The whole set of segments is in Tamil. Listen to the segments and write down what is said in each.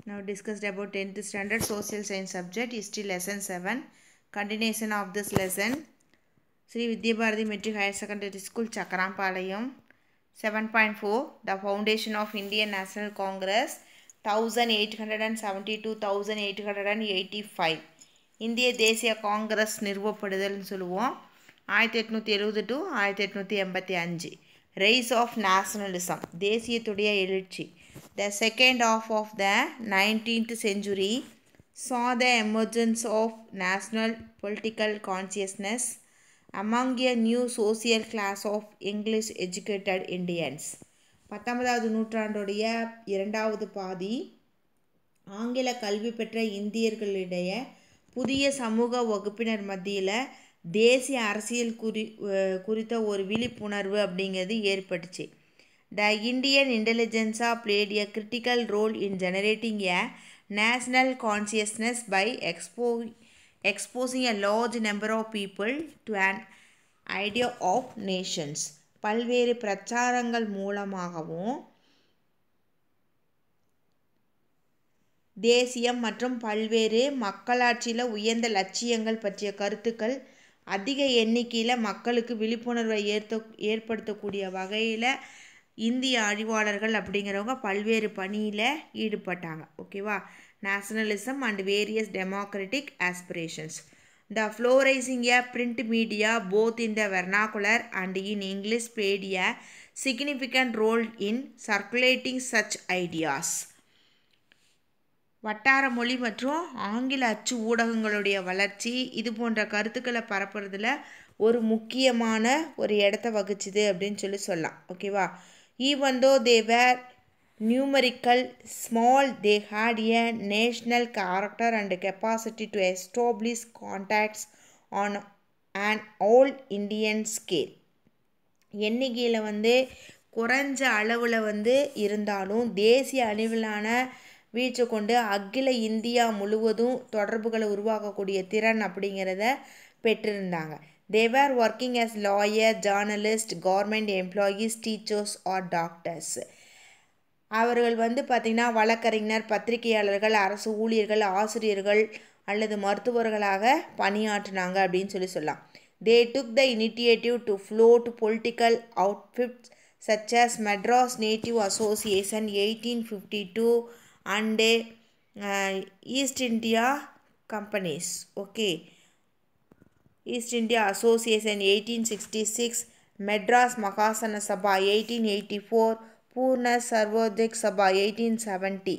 Now discussed about 10th standard social science subject, history lesson 7. Continuation of this lesson. Sri Vidya Bharati Metric Higher Secondary School, Chakrampalayam. 7.4. The foundation of Indian National Congress, 1872-1885. இந்திய தேசிய காங்கிரஸ் நிறுவப்படுதல்னு சொல்லுவோம். 1870 to 1885. Rise of nationalism, தேசியத்துடைய எழுச்சி. The second half of the 19th century saw the emergence of national political consciousness among a new social class of English educated Indians. 19வது நூற்றாண்டுடைய இரண்டாவது பாதி ஆங்கில கல்வி பெற்ற இந்தியர்களிடையே புதிய சமூக வகுப்பினர் மத்தியில் தேசிய அரசியல் குறித்த ஒரு விழிப்புணர்வு அப்படிங்கிறது ஏற்பட்டுச்சு. The Indian intelligentsia played a critical role in generating a national consciousness by exposing a large number of people to an idea of nations. பல்வேறு பிரச்சாரங்கள் மூலமாகவும் தேசியம் மற்றும் பல்வேறு மக்களாட்சியில் உயர்ந்த லட்சியங்கள் பற்றிய கருத்துக்கள் அதிக எண்ணிக்கையில் மக்களுக்கு விழிப்புணர்வை ஏற்படுத்தக்கூடிய வகையில் இந்திய அறிவாளர்கள் அப்படிங்கிறவங்க பல்வேறு பணியில் ஈடுபட்டாங்க. ஓகேவா? Nationalism and various democratic aspirations. The flourishing a print media both in the vernacular and in English played a significant role in circulating such ideas. வட்டார மொழி மற்றும் ஆங்கில அச்சு ஊடகங்களுடைய வளர்ச்சி இது போன்ற கருத்துக்களை பரப்புறதுல ஒரு முக்கியமான ஒரு இடத்த வகிச்சுது அப்படின்னு சொல்லலாம். ஓகேவா? Even though they were numerical small, they had a national character and capacity to establish contacts on an all Indian scale. எண்ணிக்கையில் குறைஞ்ச அளவில் இருந்தாலும் தேசிய அளவிலான வீச்சு கொண்டு அகில இந்தியா முழுவதும் தொடர்புகளை உருவாக்கக்கூடிய திறன் அப்படிங்கிறத பெற்றிருந்தாங்க. They were working as lawyers, journalists, government employees, teachers or doctors. அவர்கள் பார்த்திங்கன்னா வழக்கறிஞர், பத்திரிகையாளர்கள், அரசு ஊழியர்கள், ஆசிரியர்கள் அல்லது மருத்துவர்களாக பணியாற்றினாங்க அப்படின்னு சொல்லலாம். They took the initiative to float political outfits such as Madras Native Association 1852 and East India Companies. Okay. East India Association 1866, Madras Mahasana Sabha 1884, Purna Sarvodaya Sabha 1870,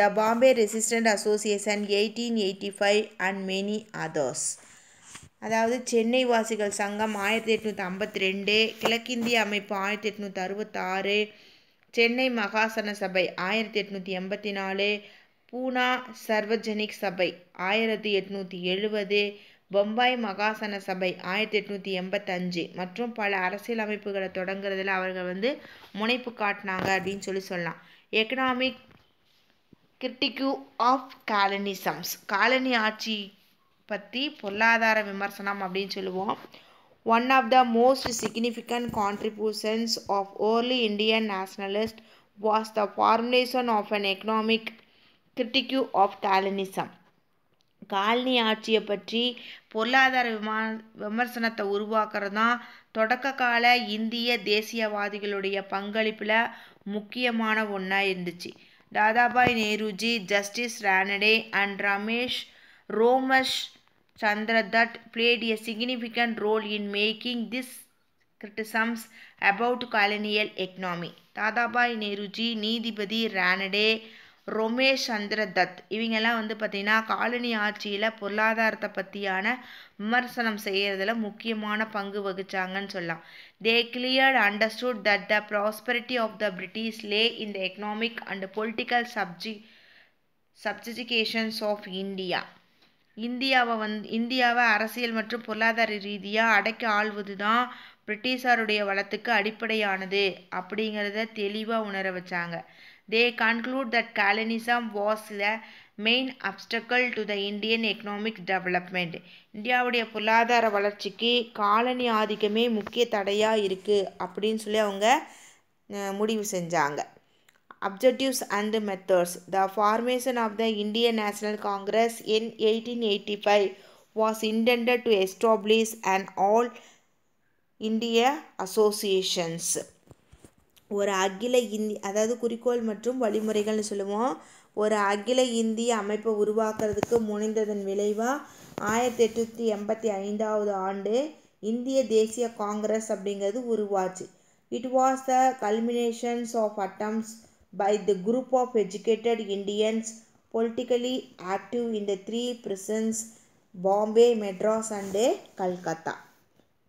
the Bombay Resistance Association 1885 and many others. அதாவது சென்னை வாசிகள் சங்கம் 1852, கிழக்கிந்திய அமைப்பு 1866, சென்னை மகாசன சபை 1884, பூனா சர்வஜனிக் சபை 1870, பொம்பாய் மகாசன சபை 1885 மற்றும் பல அரசியல் அமைப்புகளை தொடங்குறதுல அவர்கள் முனைப்பு காட்டினாங்க அப்படின்னு சொல்லலாம். எக்கனாமிக் கிரிட்டிக் ஆஃப் காலனிசம்ஸ், காலனி ஆட்சி பற்றி பொருளாதார விமர்சனம் அப்படின்னு சொல்லுவோம். One of the most significant contributions of early Indian nationalists was the formulation of an economic critique of Calvinism. Colony ஆட்சியை பற்றி பொருளாதார விமர்சனத்தை உருவாக்குறது தான் தொடக்க கால இந்திய தேசியவாதிகளுடைய பங்களிப்பில் முக்கியமான ஒன்றா இருந்துச்சு. Dadabhai Nehruji, justice Ranade and Romesh Chandra that played a significant role in making this criticisms about colonial economy. Dadabhai Nehruji, நீதிபதி ரானடே, ரோமேஷ் சந்திர தத் இவங்கெல்லாம் பார்த்திங்கன்னா காலனி ஆட்சியில் பொருளாதாரத்தை பற்றியான விமர்சனம் செய்கிறதுல முக்கியமான பங்கு வகிச்சாங்கன்னு சொல்லலாம். They clearly understood that the prosperity of the British lay in the economic and political subjugations of India. இந்தியாவை அரசியல் மற்றும் பொருளாதார ரீதியாக அடக்கி ஆள்வது தான் பிரிட்டிஷாருடைய வளத்துக்கு அடிப்படையானது அப்படிங்கிறத தெளிவாக உணர வச்சாங்க. They conclude that colonialism was the main obstacle to the Indian economic development. இந்தியாவுடைய பொருளாதார வளர்ச்சிக்கு காலனி ஆதிக்கமே முக்கிய தடையாக இருக்குது அப்படின்னு சொல்லி அவங்க முடிவு செஞ்சாங்க. Objectives and methods. The formation of the Indian National Congress in 1885 was intended to establish an all India associations. ஒரு அகில இந்தி அதாவது குறிக்கோள் மற்றும் வழிமுறைகள்னு சொல்லுவோம். ஒரு அகில இந்திய அமைப்பை உருவாக்குறதுக்கு முனைந்ததன் விளைவாக 1885 ஆண்டு இந்திய தேசிய காங்கிரஸ் அப்படிங்கிறது உருவாச்சு. It was the culmination of attempts by the group of educated Indians politically active in the three prisons, Bombay, Madras and Calcutta.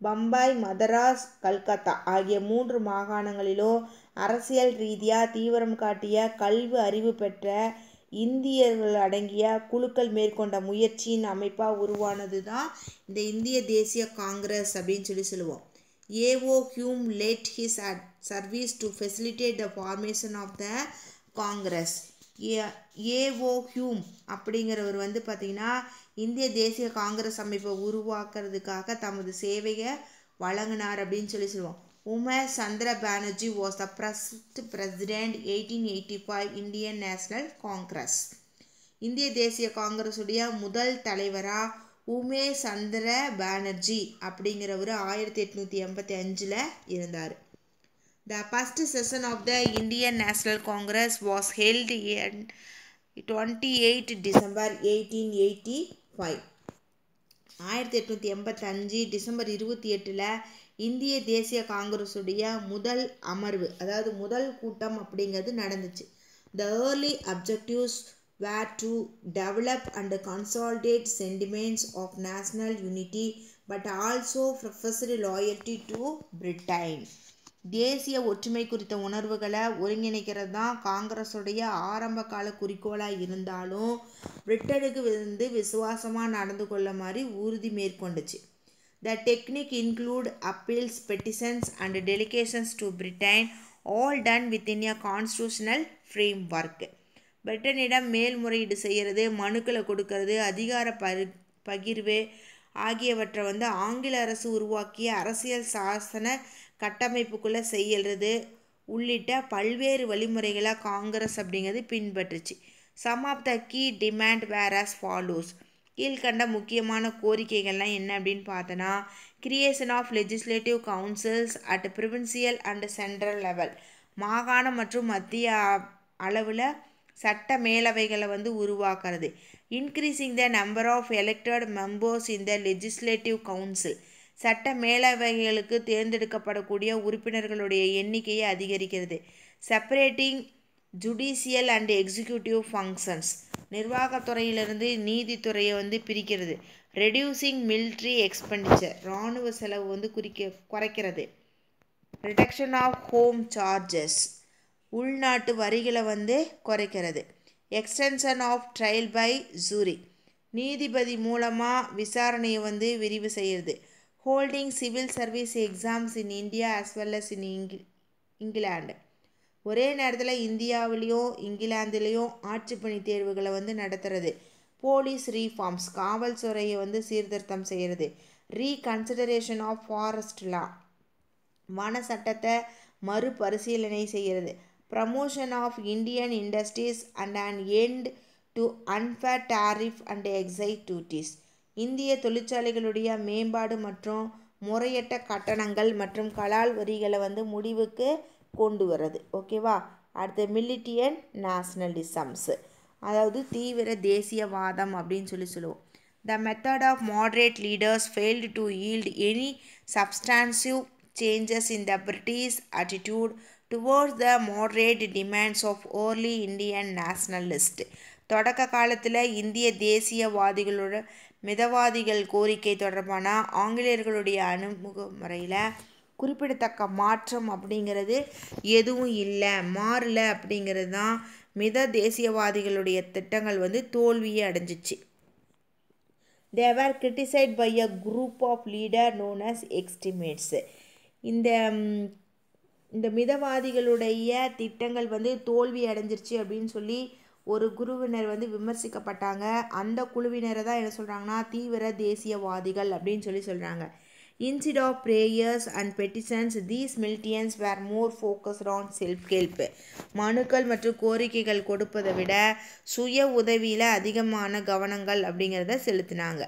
Bombay, Madras, Calcutta ஆகிய 3 மாகாணங்களிலும் அரசியல் ரீதியாக தீவிரம் காட்டிய கல்வி அறிவு பெற்ற இந்தியர்கள் அடங்கிய குழுக்கள் மேற்கொண்ட முயற்சியின் அமைப்பாக உருவானது தான் இந்த இந்திய தேசிய காங்கிரஸ் அப்படின்னு சொல்லுவோம். AO Hume led his service to facilitate the formation of the Congress. AO Hume அப்படிங்கிறவர் பார்த்திங்கன்னா இந்திய தேசிய காங்கிரஸ் அமைப்பை உருவாக்குறதுக்காக தமது சேவையை வழங்கினார் அப்படின்னு சொல்லுவோம். Umesh Chandra Banerjee was the first president 1885 Indian national congress. இந்திய தேசிய காங்கிரஸுடைய முதல் தலைவராக உமேஷ் சந்திர பானர்ஜி அப்படிங்கிறவர் 1885 இருந்தார். The first session of the Indian National Congress was held on 28 December 1885. 1885 December 28 இந்திய தேசிய காங்கிரஸுடைய முதல் அமர்வு அதாவது முதல் கூட்டம் அப்படிங்கிறது நடந்துச்சு. The early objectives were to develop and consolidate sentiments of national unity but also professed loyalty to Britain. தேசிய ஒற்றுமை குறித்த உணர்வுகளை ஒருங்கிணைக்கிறது தான் காங்கிரஸுடைய ஆரம்ப கால குறிக்கோளாக இருந்தாலும் பிரிட்டனுக்கு விசுவாசமாக நடந்து கொள்ள மாதிரி உறுதி மேற்கொண்டுச்சு. The technique include appeals, petitions and delegations to Britain, all done within a constitutional framework. பிரிட்டனிடம் மேல்முறையீடு செய்கிறது, மனுக்களை கொடுக்கறது, அதிகார பகிர்வு ஆகியவற்றை ஆங்கில அரசு உருவாக்கிய அரசியல் சாசன கட்டமைப்புக்குள்ளே செய்யறது உள்ளிட்ட பல்வேறு வழிமுறைகளை காங்கிரஸ் அப்படிங்கிறது பின்பற்றுச்சு. Some of the key demand were as follows. கீழ்கண்ட முக்கியமான கோரிக்கைகள்லாம் என்ன அப்படின்னு பார்த்தோன்னா, creation of legislative councils at provincial and central level. மாகாண மற்றும் மத்திய அளவில் சட்ட மேலவைகளை உருவாக்குறது. Increasing the number of elected members in the legislative council. சட்ட மேலவைகளுக்கு தேர்ந்தெடுக்கப்படக்கூடிய உறுப்பினர்களுடைய எண்ணிக்கையை அதிகரிக்கிறது. Separating judicial and executive functions. நிர்வாகத்துறையிலிருந்து நீதித்துறையை பிரிக்கிறது. Reducing military expenditure. இராணுவ செலவு குறைக்கிறது. Reduction of home charges. உள்நாட்டு வரிகளை குறைக்கிறது. Extension of trial by jury. நீதிபதி மூலமாக விசாரணையை விரிவு செய்கிறது. Holding civil service exams in India as well as in England. ஒரே நேரத்தில் இந்தியாவிலையும் இங்கிலாந்துலேயும் ஆட்சிப்பணி தேர்வுகளை நடத்துறது. Police reforms. காவல்துறையை சீர்திருத்தம் செய்கிறது. Reconsideration of forest law. வன சட்டத்தை மறுபரிசீலனை செய்கிறது. Promotion of Indian industries and an end to unfair tariff and excise duties. இந்திய தொழிற்சாலைகளுடைய மேம்பாடு மற்றும் முறையற்ற கட்டணங்கள் மற்றும் கலால் வரிகளை முடிவுக்கு கொண்டு வர்றது. ஓகேவா. அடுத்து மிலிட்டியன் நேஷ்னலிசம்ஸ், அதாவது தீவிர தேசியவாதம் அப்படின்னு சொல்லுவோம். The method of moderate leaders failed to yield any substantive changes in the British attitude towards the moderate demands of early Indian nationalists. தொடக்க காலத்தில் இந்திய தேசியவாதிகளோட மிதவாதிகள் கோரிக்கை தொடர்பான ஆங்கிலேயர்களுடைய அணுகுமுறையில் குறிப்பிடத்தக்க மாற்றம் அப்படிங்கிறது எதுவும் இல்லை, மாறல அப்படிங்கிறது தான் மித தேசியவாதிகளுடைய திட்டங்கள் தோல்வியை அடைஞ்சிச்சு. They were criticized by a group of leaders known as extremists. இந்த மிதவாதிகளுடைய திட்டங்கள் தோல்வி அடைஞ்சிருச்சு அப்படின்னு சொல்லி ஒரு குழுவினர் விமர்சிக்கப்பட்டாங்க. அந்த குழுவினரை தான் என்ன சொல்கிறாங்கன்னா தீவிர தேசியவாதிகள் அப்படின்னு சொல்கிறாங்க. Instead of prayers and petitions, these militants were more focused on self-help. மனுக்கள் மற்றும் கோரிக்கைகள் கொடுப்பதை விட சுய உதவியில் அதிகமான கவனங்கள் அப்படிங்கிறத செலுத்தினாங்க.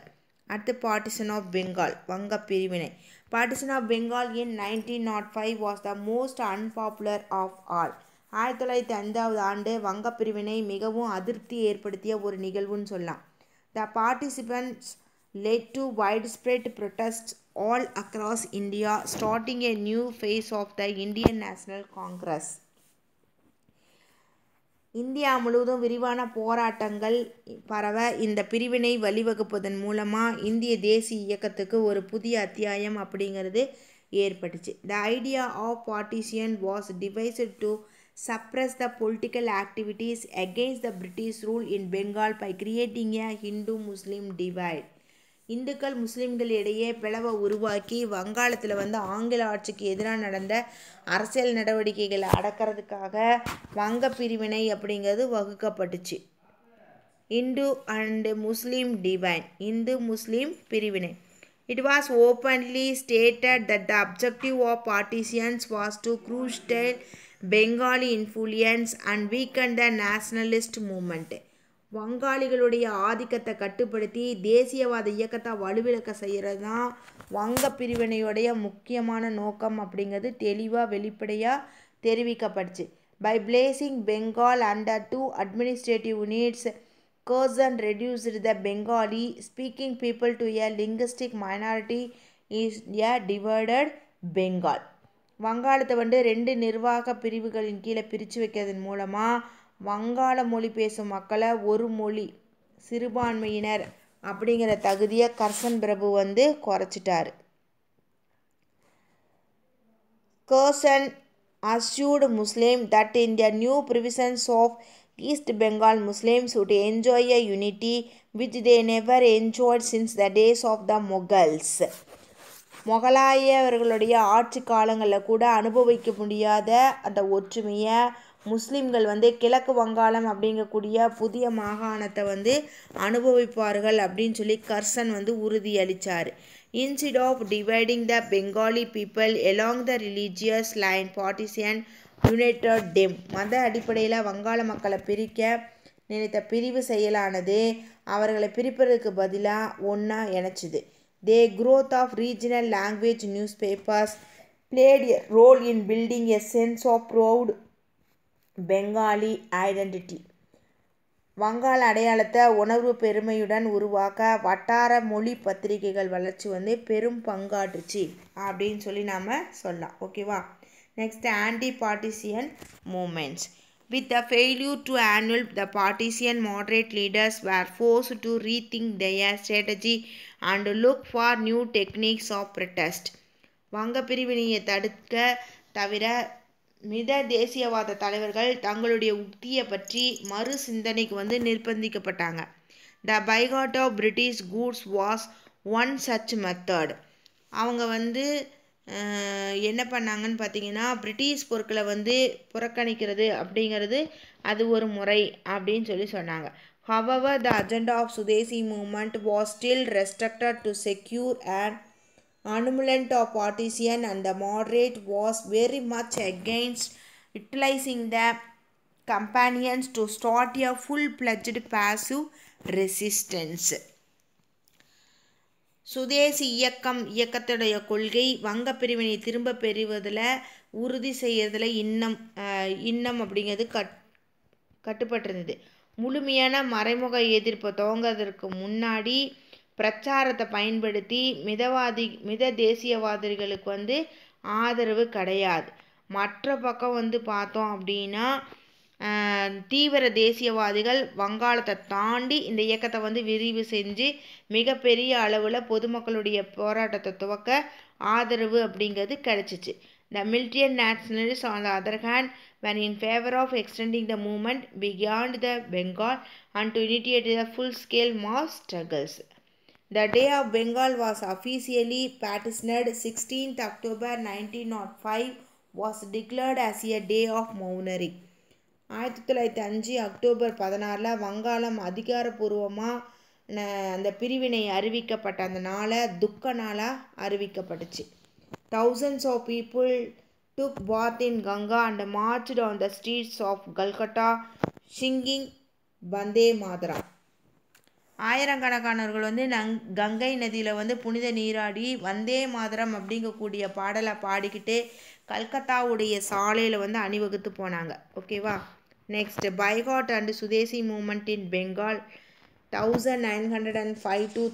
அடுத்து பார்ட்டிஷன் ஆஃப் பெங்கால், வங்க பிரிவினை. Partition of Bengal in 1905 was the most unpopular of all. 1905 ஆண்டு வங்க பிரிவினை மிகவும் அதிருப்தி ஏற்படுத்திய ஒரு நிகழ்வுன்னு சொல்லலாம். The participants led to widespread protests all across India, starting a new phase of the Indian National Congress. India முழுவதும் விரிவான போராட்டங்கள் பரவ இந்த பிரிவினை வழிவகுப்பதன் மூலமாக இந்திய தேசிய இயக்கத்துக்கு ஒரு புதிய அத்தியாயம் அப்படிங்கிறது ஏற்பட்டுச்சு. The idea of partition was devised to suppress the political activities against the British rule in Bengal by creating a Hindu-Muslim divide. இந்துக்கள் முஸ்லீம்கள் இடையே பிளவை உருவாக்கி வங்காளத்தில் ஆங்கில ஆட்சிக்கு எதிராக நடந்த அரசியல் நடவடிக்கைகளை அடக்கிறதுக்காக வங்க பிரிவினை அப்படிங்கிறது வகுக்கப்பட்டுச்சு. இந்து அண்ட் முஸ்லீம் டிவைன், இந்து முஸ்லீம் பிரிவினை. It was openly stated that the objective of partitions was to curtail Bengali influence and weaken the nationalist movement. வங்காளிகளுடைய ஆதிக்கத்தை கட்டுப்படுத்தி தேசியவாத இயக்கத்தை வலுவிழக்க செய்கிறது தான் வங்க பிரிவினையுடைய முக்கியமான நோக்கம் அப்படிங்கிறது தெளிவாக வெளிப்படையாக தெரிவிக்கப்பட்டுச்சு. By placing Bengal under two administrative units, Curzon reduced the Bengali speaking people to a linguistic minority in a divided Bengal. வங்காளத்தை 2 நிர்வாக பிரிவுகளின் கீழே பிரித்து வைக்கிறதன் மூலமாக வங்காள மொழி பேசும் மக்களை ஒரு மொழி சிறுபான்மையினர் அப்படிங்கிற தகுதியை Curzon Prabhu குறைச்சிட்டார். Curzon assured Muslims that in the new provisions of East Bengal, Muslims would enjoy a unity which they never enjoyed since the days of the Mughals. மொகலாயவர்களுடைய ஆட்சி காலங்களில் கூட அனுபவிக்க முடியாத அந்த ஒற்றுமையை முஸ்லீம்கள் கிழக்கு வங்காளம் அப்படிங்கக்கூடிய புதிய மாகாணத்தை அனுபவிப்பார்கள் அப்படின்னு சொல்லி கர்சன் உறுதியளித்தார். Instead of dividing the Bengali people along the religious line, partition united them. மத அடிப்படையில் வங்காள மக்களை பிரிக்க நினைத்த பிரிவு செயலானது அவர்களை பிரிப்பதற்கு பதிலாக ஒன்றா இணைச்சிது. The growth of regional language newspapers played a role in building a sense of proud Bengali identity. வங்காள அடையாளத்தை உணர்வு பெருமையுடன் உருவாக்க வட்டார மொழி பத்திரிகைகள் வளர்ச்சி பெரும் பங்காற்றுச்சு அப்படின்னு சொல்லி நாம் சொல்லலாம். ஓகேவா? Next anti partition moments. With the failure to annul the partition, moderate leaders were forced to rethink their strategy and look for new techniques of protest. வங்க பிரிவினையை தடுக்க தவிர மித தேசியவாத தலைவர்கள் தங்களுடைய உக்தியை பற்றி மறு சிந்தனைக்கு நிர்பந்திக்கப்பட்டாங்க. The boycott of British goods was one such method. அவங்க என்ன பண்ணாங்கன்னு பார்த்தீங்கன்னா பிரிட்டிஷ் பொருட்களை புறக்கணிக்கிறது அப்படிங்கிறது அது ஒரு முறை அப்படின்னு சொல்லி சொன்னாங்க. However, the agenda of Swadeshi movement was still restricted to secure an annulment of partition, and the moderate was very much against utilizing the companions to start a full-fledged passive resistance. சுதேசி இயக்கத்துடைய கொள்கை வங்க பிரிவினை திரும்ப பெறுவதில் உறுதி செய்யறதுல இன்னம் அப்படிங்கிறது கட்டுப்பட்டிருந்தது. முழுமையான மறைமுக எதிர்ப்பை துவங்குவதற்கு முன்னாடி பிரச்சாரத்தை பயன்படுத்தி மித தேசியவாதிகளுக்கு ஆதரவு கிடையாது. மற்ற பக்கம் பார்த்தோம் அப்படின்னா தீவிர தேசியவாதிகள் வங்காளத்தை தாண்டி இந்த இயக்கத்தை விரிவு செஞ்சு மிகப்பெரிய அளவில் பொதுமக்களுடைய போராட்டத்தை துவக்க ஆதரவு அப்படிங்கிறது கிடைச்சிச்சு. The militant nationalists, on the other hand, were in favor of extending the movement beyond the Bengal and to initiate the full-scale mass struggles. The Day of Bengal was officially partitioned. 16th October 1905 was declared as a day of mourning. 1905 October 16 வங்காளம் அதிகாரப்பூர்வமாக அந்த பிரிவினை அறிவிக்கப்பட்ட அந்த நாளை துக்க நாளாக அறிவிக்கப்பட்டுச்சு. Thousands of people took bath in Ganga and marched on the streets of Calcutta singing Vande Mataram. ஆயிரக்கணக்கானவர்கள் வந்து கங்கை நதியில் வந்து புனித நீராடி வந்தே மாதரம் அப்படிங்கக்கூடிய பாடலை பாடிக்கிட்டு கல்கத்தாவுடைய சாலையில் வந்து அணிவகுத்து போனாங்க. ஓகேவா. Next boycott and swadeshi movement in Bengal 1905 to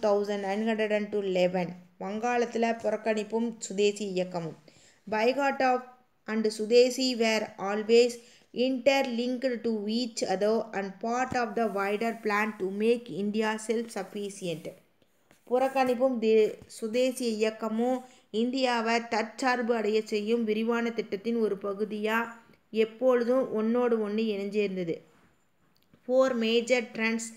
1911. வங்காளத்தில் புறக்கணிப்பும் சுதேசி இயக்கமும். Boycott of and swadeshi were always interlinked to each other and part of the wider plan to make India self-sufficient. புறக்கணிப்பும் சுதேசி இயக்கமும் இந்தியாவை தற்சார்பு அடைய செய்யும் விரிவான திட்டத்தின் ஒரு பகுதியாக எப்பொழுதும் ஒன்னோடு ஒன்று இணைஞ்சிருந்தது. 4 major trends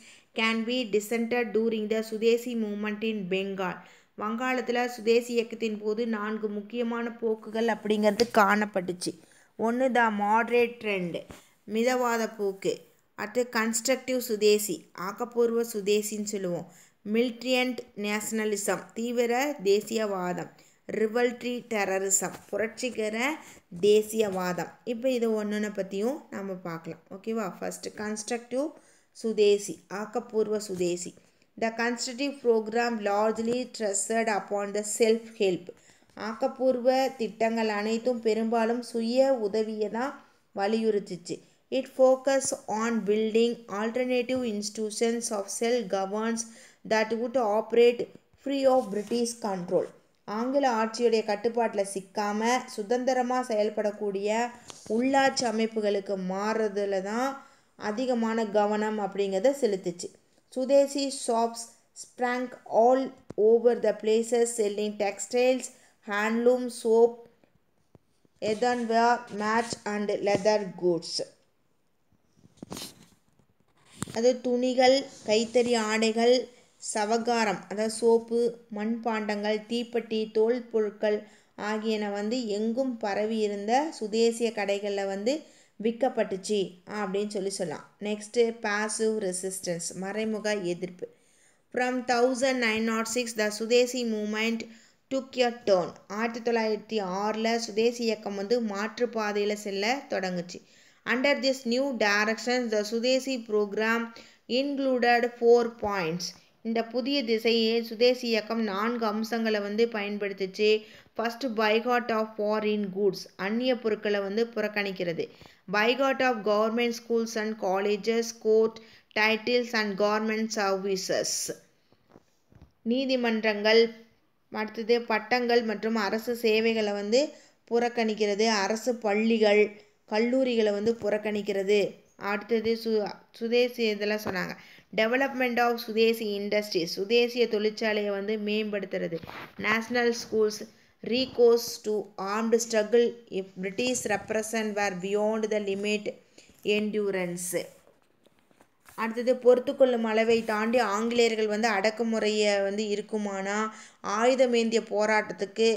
can be discerned during the swadeshi movement in Bengal. வங்காளத்தில் சுதேசி இயக்கத்தின் போது 4 முக்கியமான போக்குகள் அப்படிங்கிறது காணப்பட்டுச்சு. ஒன்று த மாட்ரேட் ட்ரெண்ட், மிதவாத போக்கு. அடுத்து கன்ஸ்ட்ரக்டிவ் சுதேசி, ஆக்கப்பூர்வ சுதேசின்னு சொல்லுவோம். மிலிட்ரியன்ட் நேஷனலிசம், தீவிர தேசியவாதம். ரிவல்ட்ரி டெரரிசம், புரட்சிகர தேசியவாதம். இப்போ இது ஒன்றுன்னு பற்றியும் நம்ம பார்க்கலாம். ஓகேவா. ஃபர்ஸ்ட் கன்ஸ்ட்ரக்டிவ் சுதேசி, ஆக்கப்பூர்வ swadeshi. The constructive programme largely stressed upon the self help. ஆக்கப்பூர்வ திட்டங்கள் அனைத்தும் பெரும்பாலும் சுய உதவியை தான் வலியுறுத்துச்சு. It focus on building alternative institutions of self governance that would operate free of British control. ஆங்கில ஆட்சியுடைய கட்டுப்பாட்டில் சிக்காமல் சுதந்திரமாக செயல்படக்கூடிய உள்ளாட்சி அமைப்புகளுக்கு மாறுறதுல தான் அதிகமான கவனம் அப்படிங்கிறத செலுத்துச்சு. Swadeshi shops sprang all over the places selling textiles, handloom, soap, earthenware, match and leather goods. அது துணிகள், கைத்தறி ஆடைகள், சவகாரம் அதாவது சோப்பு, மண்பாண்டங்கள், தீப்பெட்டி, தோல் பொருட்கள் ஆகியன வந்து எங்கும் பரவி இருந்த சுதேசிய கடைகளில் வந்து விற்கப்பட்டுச்சு அப்படின்னு சொல்லலாம். நெக்ஸ்ட்டு பாசிவ் ரெசிஸ்டன்ஸ், மறைமுக எதிர்ப்பு. From 1906 the swadeshi movement took a turn. 1906 swadeshi இயக்கம் வந்து மாற்றுப்பாதையில் செல்ல தொடங்குச்சு. Under this new direction the swadeshi programme included 4 points. இந்த புதிய திசையை சுதேசி இயக்கம் 4 அம்சங்களை வந்து பயன்படுத்துச்சு. First boycott of foreign goods, அந்நிய பொருட்களை வந்து புறக்கணிக்கிறது. Boycott of government schools and colleges, court titles and government services, நீதிமன்றங்கள், அடுத்தது பட்டங்கள் மற்றும் அரசு சேவைகளை வந்து புறக்கணிக்கிறது. அரசு பள்ளிகள், கல்லூரிகளை வந்து புறக்கணிக்கிறது. அடுத்தது சுதேசி இதெல்லாம் சொன்னாங்க. டெவலப்மெண்ட் ஆஃப் சுதேசி இண்டஸ்ட்ரீஸ், சுதேசிய தொழிற்சாலையை வந்து மேம்படுத்துறது. National schools, recourse to armed struggle if British repression were beyond the limit endurance. அடுத்தது பொறுத்துக்கொள்ளும் அளவை தாண்டி ஆங்கிலேயர்கள் வந்து அடக்குமுறையை வந்து இருக்குமானா ஆயுதமேந்திய போராட்டத்துக்கு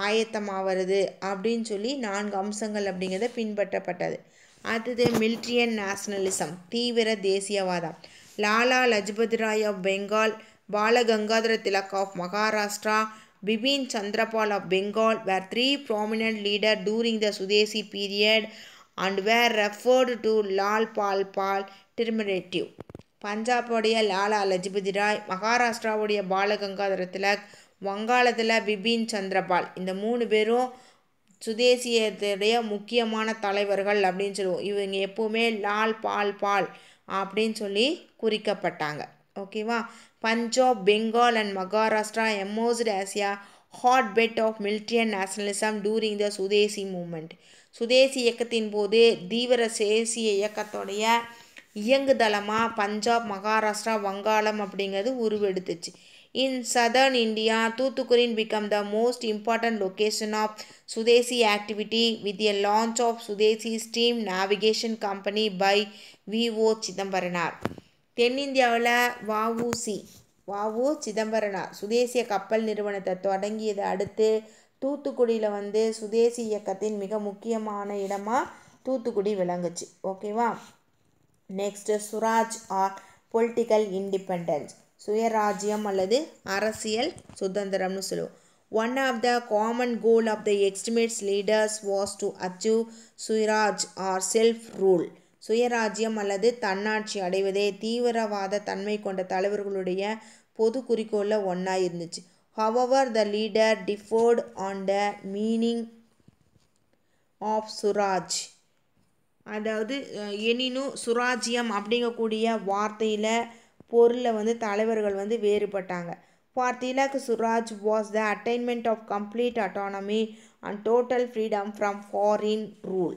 ஆயத்தமாகிறது அப்படின்னு சொல்லி 4 அம்சங்கள் அப்படிங்கிறத பின்பற்றப்பட்டது. அடுத்தது மிலிட்ரியன் நேஷனலிசம், தீவிர தேசியவாதம். Lala Lajpat Rai of Bengal, Bal Gangadhar Tilak of Maharashtra, Bipin Chandrapal of Bengal were 3 prominent leaders during the Sudesi period and were referred to Lal Pal Pal Triumvirate. பஞ்சாபுடைய லாலா லஜபதி ராய், மகாராஷ்டிராவுடைய பாலகங்காதர திலக், வங்காளத்தில் பிபின் சந்திரபால், இந்த 3 பேரும் சுதேசியத்துடைய முக்கியமான தலைவர்கள் அப்படின்னு சொல்லுவோம். இவங்க எப்போவுமே லால் பால் பால் அப்படின்னு சொல்லி குறிக்கப்பட்டாங்க. ஓகேவா. Punjab, Bengal and Maharashtra emerged as a hotbed of military nationalism during the swadeshi movement. Swadeshi இயக்கத்தின் போது தீவிர தேசிய இயக்கத்துடைய இயங்குதளமாக பஞ்சாப், மகாராஷ்டிரா, வங்காளம் அப்படிங்கிறது உருவெடுத்துச்சு. In southern India, Toothukudi became the most important location of Sudesi activity with the launch of Sudesi Steam Navigation Company by V.O. Chidambaranar. தென்னிந்தியாவில் வ.உ. சிதம்பரனார் சுதேசிய கப்பல் நிறுவனத்தை தொடங்கியதை அடுத்து தூத்துக்குடியில் வந்து சுதேசி இயக்கத்தின் மிக முக்கியமான இடமாக தூத்துக்குடி விளங்குச்சு. ஓகேவா. Next swaraj or political independence. சுயராஜ்யம் அல்லது அரசியல் சுதந்திரம்னு சொல்லுவோம். One of the common goal of the extremist leaders was to achieve Swaraj or self-rule. சுயராஜ்யம் அல்லது தன்னாட்சி அடைவதே தீவிரவாத தன்மை கொண்ட தலைவர்களுடைய பொது குறிக்கோளில் ஒன்றா இருந்துச்சு. However, the leader differed on the meaning of Swaraj. அதாவது எனினும் சுராஜ்யம் அப்படிங்கக்கூடிய வார்த்தையில் பொருளை தலைவர்கள் வேறுபட்டாங்க. For Tilak, Swaraj was the attainment of complete autonomy and total freedom from foreign rule.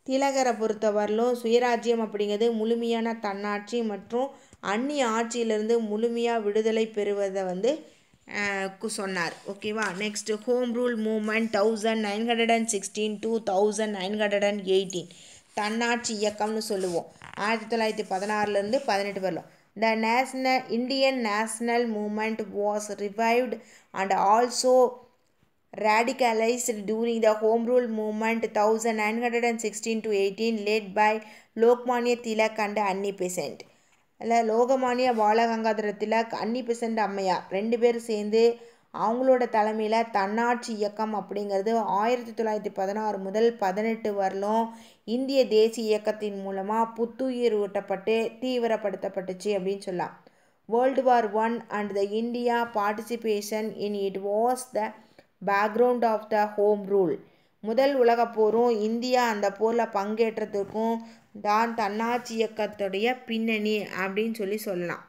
திலகரை பொறுத்தவரையிலும் சுயராஜ்யம் அப்படிங்கிறது முழுமையான தன்னாட்சி மற்றும் அந்நிய ஆட்சியிலிருந்து முழுமையாக விடுதலை பெறுவதை சொன்னார். ஓகேவா. Next home rule movement 1916 to 1918 தன்னாட்சி இயக்கம்னு சொல்லுவோம். 1916 18 வரலாம். The Indian national movement was revived and also radicalized during the Home Rule movement 1916 to 18 led by Lokmanya Tilak and Annie Besant. Lokmanya Balagangadhara Tilak, அன்னி பெசன்ட் அம்மையார் 2 பேரும் சேர்ந்து அவங்களோட தலைமையில் தன்னாட்சி இயக்கம் அப்படிங்கிறது 1916 முதல் 18 வரலும் இந்திய தேசிய இயக்கத்தின் மூலமாக புத்துயிர் ஊட்டப்பட்டு தீவிரப்படுத்தப்பட்டுச்சு அப்படின்னு சொல்லலாம். World War I and the India participation in it was the background of the Home Rule. முதல் உலகப் போரும் இந்தியா அந்த போரில் பங்கேற்றதுக்கும் தான் தன்னாட்சி இயக்கத்துடைய பின்னணி அப்படின்னு சொல்லலாம்.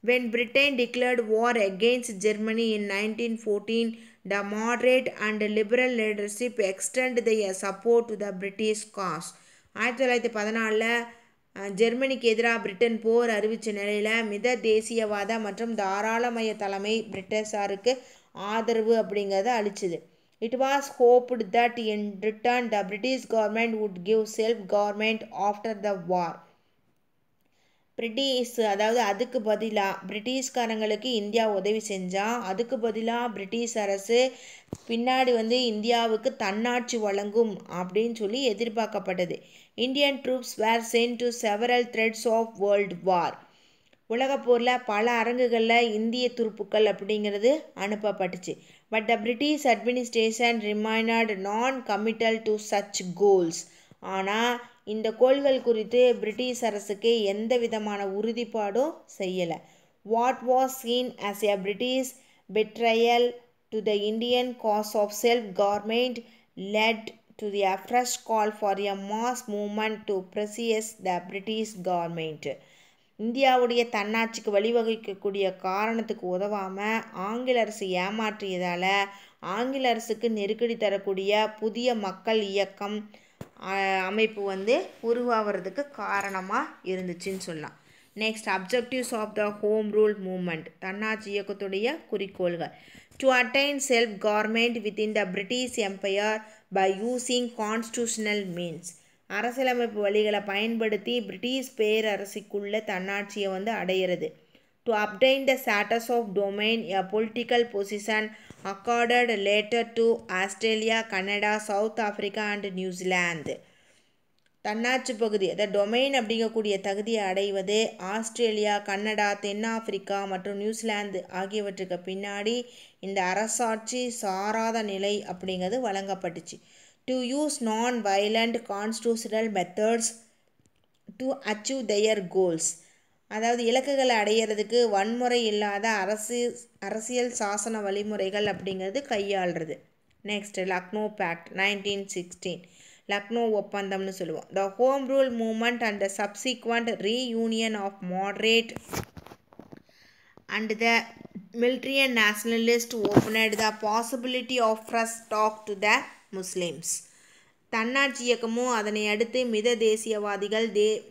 When Britain declared war against Germany in 1914, the moderate and liberal leadership extended their support to the British cause. 1914 ஜெர்மனிக்கு எதிராக பிரிட்டன் போர் அறிவித்த நிலையில் மித தேசியவாத மற்றும் தாராளமய தலைமை பிரிட்டிஷாருக்கு ஆதரவு அப்படிங்கிறத அளிச்சுது. It was hoped that in return the British government would give self-government after the war. அதுக்கு பதிலாக பிரிட்டிஷ்காரங்களுக்கு இந்தியா உதவி செஞ்சால் அதுக்கு பதிலாக பிரிட்டிஷ் அரசு பின்னாடி இந்தியாவுக்கு தன்னாட்சி வழங்கும் அப்படின்னு எதிர்பார்க்கப்பட்டது. Indian troops were sent to several theatres of world war. உலகப்போரில் பல அரங்குகளில் இந்திய துருப்புக்கள் அப்படிங்கிறது அனுப்பப்பட்டுச்சு. But the British administration remained non committal to such goals. ஆனால் இந்த கோள்கள் குறித்து பிரிட்டிஷ் அரசுக்கு எந்த விதமான உறுதிப்பாடும் செய்யலை. What was scene as a British betrayal to the Indian cause of self-government led to the fresh call for a mass movement to pressure the British government. இந்தியாவுடைய தன்னாட்சிக்கு வழிவகுக்கக்கூடிய காரணத்துக்கு உதவாமல் ஆங்கில அரசு ஏமாற்றியதால் ஆங்கில அரசுக்கு நெருக்கடி தரக்கூடிய புதிய மக்கள் இயக்கம் அமைப்பு உருவாகிறதுக்கு காரணமாக இருந்துச்சுன்னு சொல்லலாம். Next objectives of the home rule movement தன்னாட்சி இயக்கத்துடைய குறிக்கோள்கள். To attain self government within the British empire by using constitutional means. அரசியலமைப்பு வழிகளை பயன்படுத்தி பிரிட்டிஷ் பேரரசுக்குள்ள தன்னாட்சியை அடையிறது. To obtain the status of dominion a political position accorded later to Australia, Canada, South Africa and New Zealand. தன்னாட்சி பகுதி அதாவது டொமைன் அப்படிங்கக்கூடிய தகுதியை அடைவது ஆஸ்திரேலியா, கனடா, தென்னாப்பிரிக்கா மற்றும் நியூசிலாந்து ஆகியவற்றுக்கு பின்னாடி இந்த அரசாட்சி சாராத நிலை அப்படிங்கிறது வழங்கப்பட்டுச்சு. To use non-violent constitutional methods to achieve their goals. அதாவது இலக்குகளை அடையிறதுக்கு வன்முறை இல்லாத அரசியல் சாசன வழிமுறைகள் அப்படிங்கிறது கையாளுறது. நெக்ஸ்ட் லக்னோ பேக்ட் 1916 லக்னோ ஒப்பந்தம்னு சொல்லுவோம். The home rule movement and the subsequent reunion of moderate and the military and nationalist opened the possibility of fresh talk to the Muslims. தன்னாட்சி இயக்கமும் அதனை அடுத்து மித தேசியவாதிகள்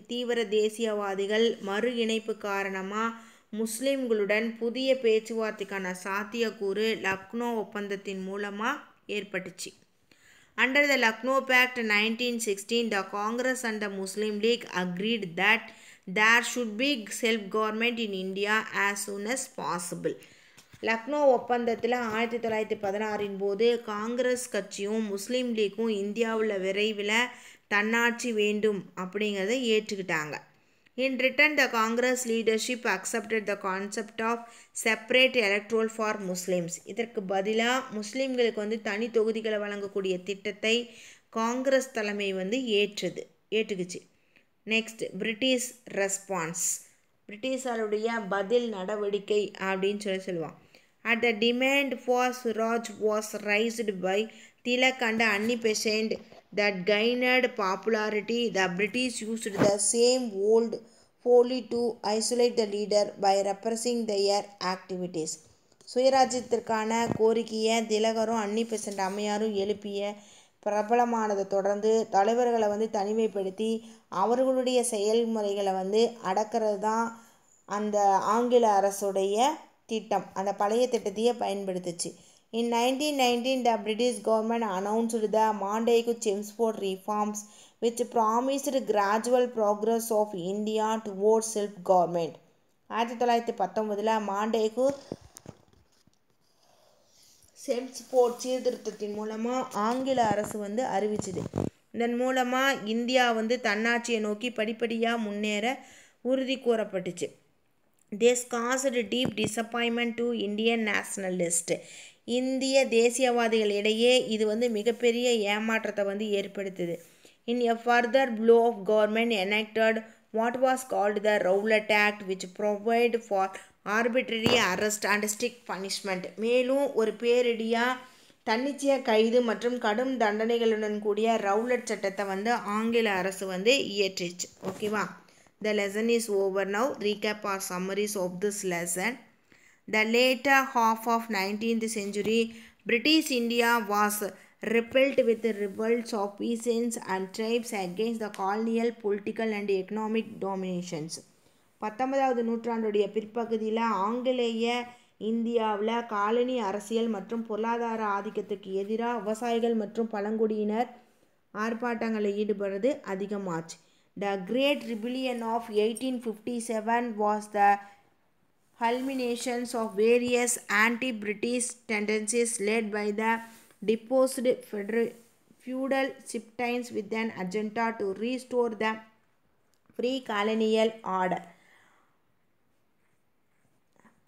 தீவிர தேசியவாதிகள் மறு இணைப்பு காரணமாக முஸ்லிம்களுடன் புதிய பேச்சுவார்த்தைக்கான சாத்தியக்கூறு லக்னோ ஒப்பந்தத்தின் மூலமாக ஏற்பட்டுச்சு. Under the Lucknow Pact 1916, the Congress and the Muslim League agreed that there should be self-government in India as soon as possible. Lucknow ஒப்பந்தத்தில் 1916 போது காங்கிரஸ் கட்சியும் முஸ்லீம் லீக்கும் இந்தியாவில் விரைவில் தன்னாட்சி வேண்டும் அப்படிங்கிறத ஏற்றுக்கிட்டாங்க. In return, the Congress leadership accepted the concept of separate electoral for Muslims. இதற்கு பதிலாக முஸ்லீம்களுக்கு வந்து தனி தொகுதிகளை வழங்கக்கூடிய திட்டத்தை காங்கிரஸ் தலைமை வந்து ஏற்றுக்குச்சு. Next, British response. பிரிட்டிஷாருடைய பதில் நடவடிக்கை அப்படின்னு சொல்லுவான். At the demand for Swaraj was raised by Tilak and Annie Besant that gained popularity, the British used the same old folly to isolate the leader by repressing their activities. சுயராஜ்யத்திற்கான கோரிக்கையை திலகரும் அன்னி பெசன்ட் அம்மையாரும் எழுப்பிய பிரபலமானதை தொடர்ந்து தலைவர்களை வந்து தனிமைப்படுத்தி அவர்களுடைய செயல்முறைகளை வந்து அடக்கிறது தான் அந்த ஆங்கில அரசுடைய திட்டம். அந்த பழைய திட்டத்தையே பயன்படுத்துச்சு. In 1919, the British government announced the Montagu-Chelmsford reforms, which promised gradual progress of India towards self-government. 1919 Montagu Chelmsford சீர்திருத்தத்தின் மூலமாக ஆங்கில அரசு வந்து அறிவிச்சுது. இதன் மூலமாக இந்தியா வந்து தன்னாட்சியை நோக்கி படிப்படியாக முன்னேற உறுதி கூறப்பட்டுச்சு. This caused deep disappointment to Indian nationalists. இந்திய தேசியவாதிகளிடையே இது வந்து மிகப்பெரிய ஏமாற்றத்தை வந்து ஏற்படுத்துது. In a further blow of government enacted what was called the Rowlatt Act, which provided for arbitrary arrest and strict punishment. மேலும் ஒரு பேரிடியாக தன்னிச்சைய கைது மற்றும் கடும் தண்டனைகளுடன் கூடிய ரவுலட் சட்டத்தை வந்து ஆங்கில அரசு வந்து இயற்றிச்சு. ஓகேவா? The lesson is over now. Recap or summaries of this lesson. The later half of 19th century, British India was repelled with the revolts of peasants and tribes against the colonial political and economic dominations. 19வது நூற்றாண்டுடைய பிற்பகுதியில் ஆங்கிலேய இந்தியாவில் காலனி அரசியல் மற்றும் பொருளாதார ஆதிக்கத்துக்கு எதிராக விவசாயிகள் மற்றும் பழங்குடியினர் ஆர்ப்பாட்டங்களில் ஈடுபடுறது அதிகமாச்சு. The Great Rebellion of 1857 was the culmination of various anti-British tendencies led by the deposed feudal chieftains with an agenda to restore the free colonial order.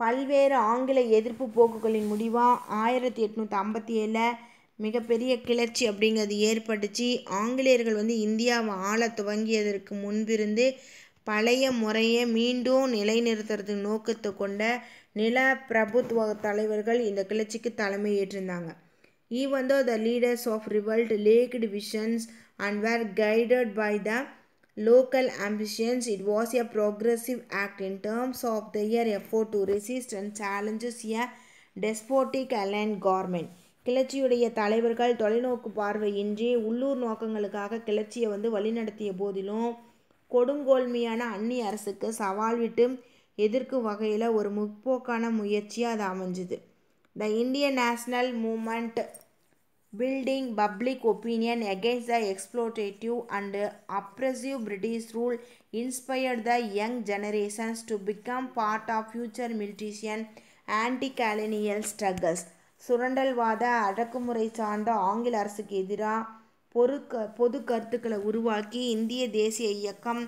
பல்வேறு ஆங்கில எதிர்ப்பு போக்குகளின் முடிவாக 1857 மிகப்பெரிய கிளர்ச்சி அப்படிங்கிறது ஏற்பட்டுச்சு. ஆங்கிலேயர்கள் வந்து இந்தியாவை ஆள துவங்கியதற்கு முன்பிருந்து பழைய முறையை மீண்டும் நிலைநிறுத்துறது நோக்கத்தை கொண்ட நில பிரபுத்துவ தலைவர்கள் இந்த கிளர்ச்சிக்கு தலைமை ஏற்றிருந்தாங்க. Even though the leaders of revolt lacked visions and were guided by the local ambitions, it was a progressive act in terms of their effort to resist and challenge a despotic alien government. கிளர்ச்சியுடைய தலைவர்கள் தொலைநோக்கு பார்வையின்றி உள்ளூர் நோக்கங்களுக்காக கிளர்ச்சியை வந்து வழிநடத்திய போதிலும் கொடுங்கோல்மையான அந்நிய அரசுக்கு சவால் விட்டு எதிர்க்கும் வகையில் ஒரு முற்போக்கான முயற்சியாக அது அமைஞ்சுது. The Indian national movement building public opinion against the exploitative and oppressive British rule inspired the young generations to become part of future military anti-colonial struggles. சுரண்டல்வாத அடக்குமுறை சார்ந்த ஆங்கில அரசுக்கு எதிராக பொது கருத்துக்களை உருவாக்கி இந்திய தேசிய இயக்கம்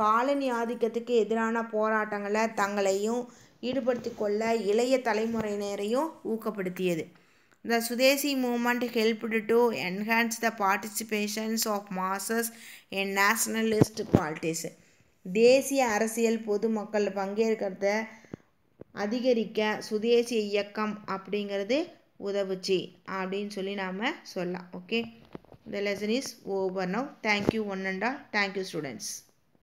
காலனி ஆதிக்கத்துக்கு எதிரான போராட்டங்களை தங்களையும் ஈடுபடுத்தி கொள்ள இளைய தலைமுறையினரையும் ஊக்கப்படுத்தியது. The Swadeshi movement helped to enhance the participations of masses in nationalist politics. தேசிய அரசியல் பொதுமக்கள் பங்கேற்கிறத அதிகரிக்க சுதேசி இயக்கம் அப்படிங்கிறது உதவுச்சு அப்படின்னு சொல்லி நாம் சொல்லலாம். Okay, the lesson is over now. Thank you one and all. Thank you students.